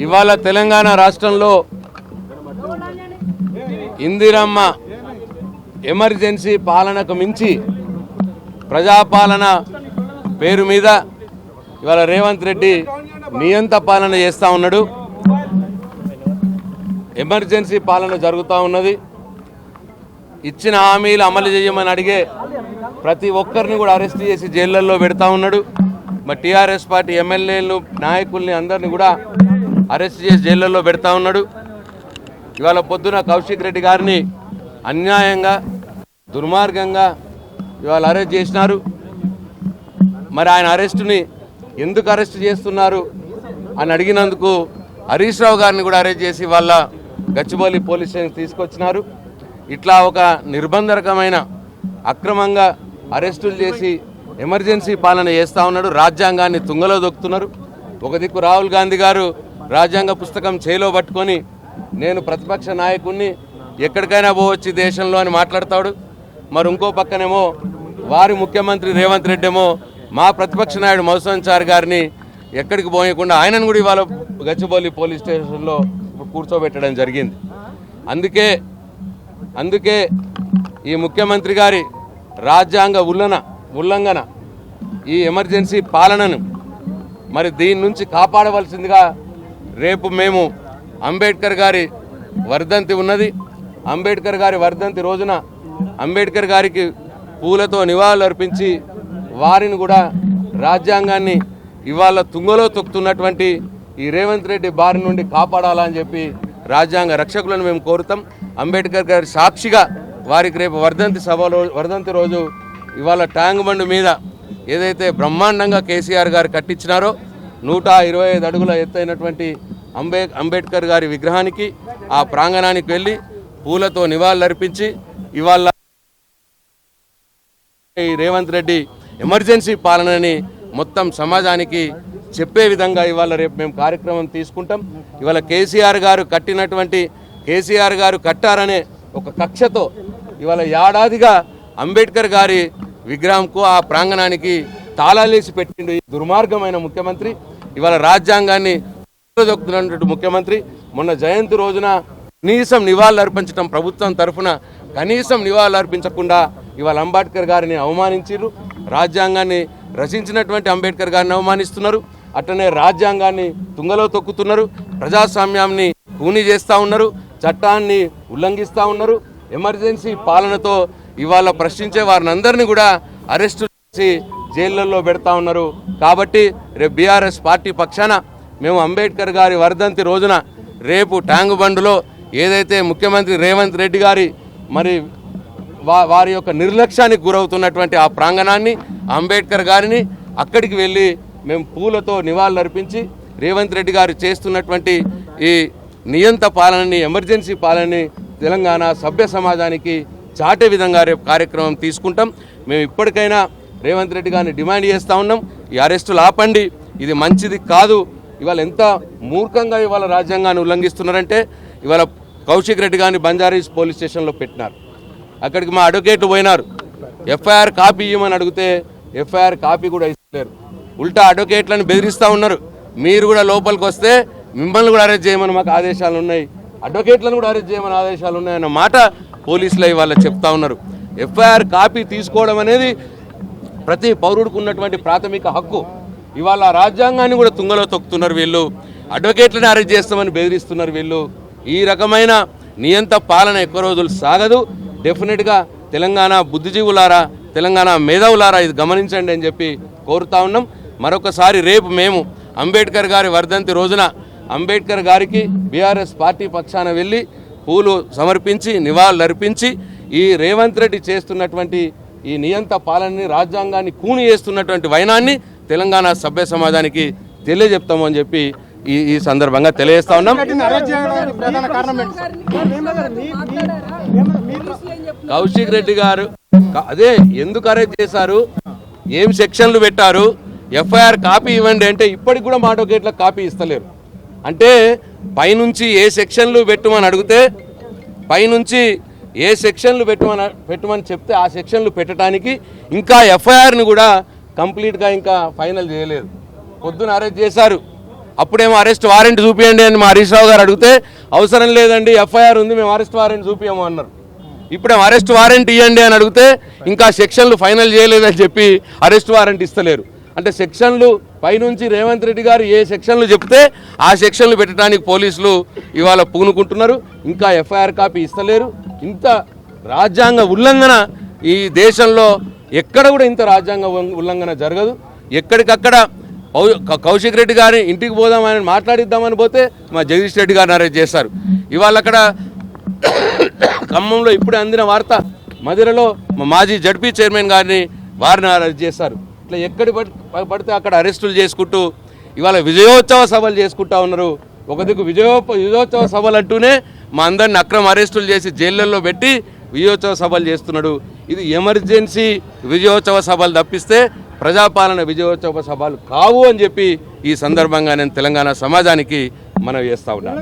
ఇవాళ తెలంగాణ రాష్ట్రంలో ఇందిరమ్మ ఎమర్జెన్సీ పాలనకు మించి ప్రజాపాలన పేరు మీద ఇవాళ రేవంత్ రెడ్డి నియంత పాలన చేస్తూ ఉన్నాడు. ఎమర్జెన్సీ పాలన జరుగుతూ ఉన్నది. ఇచ్చిన హామీలు అమలు చేయమని అడిగే ప్రతి ఒక్కరిని కూడా అరెస్ట్ చేసి జైళ్ళల్లో పెడతా ఉన్నాడు. మరి టీఆర్ఎస్ పార్టీ ఎమ్మెల్యేలు నాయకుల్ని అందరినీ కూడా అరెస్ట్ చేసి జైళ్ళల్లో పెడతా ఉన్నాడు. ఇవాళ పొద్దున కౌశిక్ రెడ్డి గారిని అన్యాయంగా దుర్మార్గంగా ఇవాళ అరెస్ట్ చేసినారు. మరి ఆయన అరెస్టుని ఎందుకు అరెస్ట్ చేస్తున్నారు అని అడిగినందుకు హరీష్ రావు గారిని కూడా అరెస్ట్ చేసి వాళ్ళ గచ్చిబౌలి పోలీస్ స్టేషన్ తీసుకొచ్చినారు. ఇట్లా ఒక నిర్బంధకమైన అక్రమంగా అరెస్టులు చేసి ఎమర్జెన్సీ పాలన చేస్తూ ఉన్నాడు. రాజ్యాంగాన్ని తుంగలో దొక్కుతున్నారు. ఒక దిక్కు రాహుల్ గాంధీ గారు రాజ్యాంగ పుస్తకం చేలో పట్టుకొని నేను ప్రతిపక్ష నాయకుడిని ఎక్కడికైనా పోవచ్చు దేశంలో అని మాట్లాడతాడు. మరి ఇంకో పక్కనేమో వారి ముఖ్యమంత్రి రేవంత్ రెడ్డి ఏమో మా ప్రతిపక్ష నాయుడు మధుసూదన్ చారి గారిని ఎక్కడికి పోయకుండా ఆయనను కూడా ఇవాళ గచ్చిబౌలి పోలీస్ స్టేషన్లో కూర్చోబెట్టడం జరిగింది. అందుకే ఈ ముఖ్యమంత్రి గారి రాజ్యాంగ ఉల్లంఘన ఈ ఎమర్జెన్సీ పాలనను మరి దీని నుంచి కాపాడవలసిందిగా రేపు మేము అంబేద్కర్ గారి వర్ధంతి ఉన్నది. అంబేద్కర్ గారి వర్ధంతి రోజున అంబేద్కర్ గారికి పూలతో నివాళులు అర్పించి వారిని కూడా రాజ్యాంగాన్ని ఇవాళ తుంగలో తొక్కుతున్నటువంటి ఈ రేవంత్ రెడ్డి బారి నుండి కాపాడాలని చెప్పి రాజ్యాంగ రక్షకులను మేము కోరుతాం. అంబేద్కర్ గారి సాక్షిగా వారికి రేపు వర్ధంతి రోజు ఇవాళ ట్యాంక్ బండ్ మీద ఏదైతే బ్రహ్మాండంగా కేసీఆర్ గారు కట్టించినారో 125 అడుగుల ఎత్తైనటువంటి అంబేద్కర్ గారి విగ్రహానికి ఆ ప్రాంగణానికి వెళ్ళి పూలతో నివాళులర్పించి ఇవాళ ఈ రేవంత్ రెడ్డి ఎమర్జెన్సీ పాలనని మొత్తం సమాజానికి చెప్పే విధంగా ఇవాళ రేపు మేము కార్యక్రమం తీసుకుంటాం. ఇవాళ కేసీఆర్ గారు కట్టారనే ఒక కక్షతో ఇవాళ ఏడాదిగా అంబేద్కర్ గారి విగ్రహంకు ఆ ప్రాంగణానికి తాళాలేసి పెట్టిండు ఈ దుర్మార్గమైన ముఖ్యమంత్రి. ఇవాళ రాజ్యాంగాన్ని దొక్కుతున్నటువంటి ముఖ్యమంత్రి మొన్న జయంతి రోజున కనీసం నివాళులు అర్పించడం ప్రభుత్వం తరఫున కనీసం నివాళులు అర్పించకుండా ఇవాళ అంబేద్కర్ గారిని అవమానించారు. రాజ్యాంగాన్ని రచించినటువంటి అంబేద్కర్ గారిని అవమానిస్తున్నారు. అట్లనే రాజ్యాంగాన్ని తుంగలో తొక్కుతున్నారు. ప్రజాస్వామ్యాన్ని కూని చేస్తూ ఉన్నారు. చట్టాన్ని ఉల్లంఘిస్తూ ఉన్నారు. ఎమర్జెన్సీ పాలనతో ఇవాళ ప్రశ్నించే వారిని అందరినీ కూడా అరెస్టు చేసి జైళ్ళల్లో పెడతా ఉన్నారు. కాబట్టి రేపు బీఆర్ఎస్ పార్టీ పక్షాన మేము అంబేద్కర్ గారి వర్ధంతి రోజున రేపు ట్యాంక్ బండ్లో ఏదైతే ముఖ్యమంత్రి రేవంత్ రెడ్డి గారి మరి వారి యొక్క నిర్లక్ష్యానికి గురవుతున్నటువంటి ఆ ప్రాంగణాన్ని అంబేద్కర్ గారిని అక్కడికి వెళ్ళి మేము పూలతో నివాళులర్పించి రేవంత్ రెడ్డి గారు చేస్తున్నటువంటి ఈ నియంత పాలనని ఎమర్జెన్సీ పాలనని తెలంగాణ సభ్య సమాజానికి చాటే విధంగా రేపు కార్యక్రమం తీసుకుంటాం. మేము ఇప్పటికైనా రేవంత్ రెడ్డి గారిని డిమాండ్ చేస్తూ ఉన్నాం. ఈ అరెస్టులు ఆపండి, ఇది మంచిది కాదు. ఇవాళ ఎంత మూర్ఖంగా ఇవాళ రాజ్యాంగాన్ని ఉల్లంఘిస్తున్నారంటే ఇవాళ కౌశిక్ రెడ్డి గారిని బంజారీస్ పోలీస్ స్టేషన్లో పెట్టినారు. అక్కడికి మా అడ్వకేట్లు పోయినారు. ఎఫ్ఐఆర్ కాపీ ఇవ్వమని అడిగితే ఎఫ్ఐఆర్ కాపీ కూడా ఇస్తలేరు. ఉల్టా అడ్వకేట్లను బెదిరిస్తూ ఉన్నారు. మీరు కూడా లోపలికి వస్తే మిమ్మల్ని కూడా అరెస్ట్ చేయమని మాకు ఆదేశాలు ఉన్నాయి, అడ్వకేట్లను కూడా అరెస్ట్ చేయమని ఆదేశాలు ఉన్నాయన్న మాట పోలీసులు ఇవాళ చెప్తా ఉన్నారు. ఎఫ్ఐఆర్ కాపీ తీసుకోవడం అనేది ప్రతి పౌరుడికి ఉన్నటువంటి ప్రాథమిక హక్కు. ఇవాళ రాజ్యాంగాన్ని కూడా తుంగలో తొక్కుతున్నారు వీళ్ళు. అడ్వకేట్లను అరెస్ట్ చేస్తామని బెదిరిస్తున్నారు వీళ్ళు. ఈ రకమైన నియంత పాలన ఎక్కువ రోజులు సాగదు. డెఫినెట్గా తెలంగాణ బుద్ధిజీవులారా, తెలంగాణ మేధావులారా ఇది గమనించండి అని చెప్పి కోరుతా ఉన్నాం. మరొకసారి రేపు మేము అంబేద్కర్ గారి వర్ధంతి రోజున అంబేద్కర్ గారికి బీఆర్ఎస్ పార్టీ పక్షాన వెళ్ళి పూలు సమర్పించి నివాళులర్పించి ఈ రేవంత్ రెడ్డి చేస్తున్నటువంటి ఈ నియంత పాలనని రాజ్యాంగాన్ని కూని చేస్తున్నటువంటి వైనాన్ని తెలంగాణ సభ్య సమాజానికి తెలియజెప్తాము అని చెప్పి ఈ సందర్భంగా తెలియజేస్తా ఉన్నాం. కౌశిక్ రెడ్డి గారు అదే ఎందుకు అరెస్ట్ చేశారు, ఏం సెక్షన్లు పెట్టారు, ఎఫ్ఐఆర్ కాపీ ఇవ్వండి అంటే ఇప్పటికి కూడా మా అడ్వకేట్లకు కాపీ ఇస్తలేరు. అంటే పైనుంచి ఏ సెక్షన్లు పెట్టమని అడిగితే పైనుంచి ఏ సెక్షన్లు పెట్టమని చెప్తే ఆ సెక్షన్లు పెట్టడానికి ఇంకా ఎఫ్ఐఆర్ని కూడా కంప్లీట్గా ఇంకా ఫైనల్ చేయలేదు. పొద్దున అరెస్ట్ చేశారు, అప్పుడేమో అరెస్ట్ వారెంట్ చూపించండి అని మా హరీష్ రావు గారు అడిగితే అవసరం లేదండి ఎఫ్ఐఆర్ ఉంది మేము అరెస్ట్ వారెంట్ చూపించము అన్నారు. ఇప్పుడేమో అరెస్ట్ వారెంట్ ఇవ్వండి అని అడిగితే ఇంకా సెక్షన్లు ఫైనల్ చేయలేదని చెప్పి అరెస్ట్ వారెంట్ ఇస్తలేరు. అంటే సెక్షన్లు పైనుంచి రేవంత్ రెడ్డి గారు ఏ సెక్షన్లు చెప్తే ఆ సెక్షన్లు పెట్టడానికి పోలీసులు ఇవాళ పూనుకుంటున్నారు. ఇంకా ఎఫ్ఐఆర్ కాపీ ఇస్తలేరు. ఇంత రాజ్యాంగ ఉల్లంఘన ఈ దేశంలో ఎక్కడ కూడా ఇంత రాజ్యాంగ ఉల్లంఘన జరగదు. ఎక్కడికక్కడ కౌశిక్ రెడ్డి గారిని ఇంటికి పోదామని మాట్లాడిద్దామని పోతే మా జగదీష్ రెడ్డి గారిని అరెస్ట్ చేశారు. ఇవాళ అక్కడ ఖమ్మంలో ఇప్పుడే అందిన వార్త, మదిరలో మా మాజీ జడ్పీ చైర్మన్ గారిని వారిని అరెస్ట్ చేశారు. ఇట్లా ఎక్కడి పడితే అక్కడ అరెస్టులు చేసుకుంటూ ఇవాళ విజయోత్సవ సభలు చేసుకుంటా ఉన్నారు. ఒక దిక్కు విజయోత్సవ సభలు అంటూనే మా అందరిని అక్రమ అరెస్టులు చేసి జైళ్ళల్లో పెట్టి విజయోత్సవ సభలు చేస్తున్నాడు. ఇది ఎమర్జెన్సీ విజయోత్సవ సభలు తప్పిస్తే ప్రజాపాలన విజయోత్సవ సభలు కావు అని చెప్పి ఈ సందర్భంగా నేను తెలంగాణ సమాజానికి మనవి చేస్తా ఉన్నాను.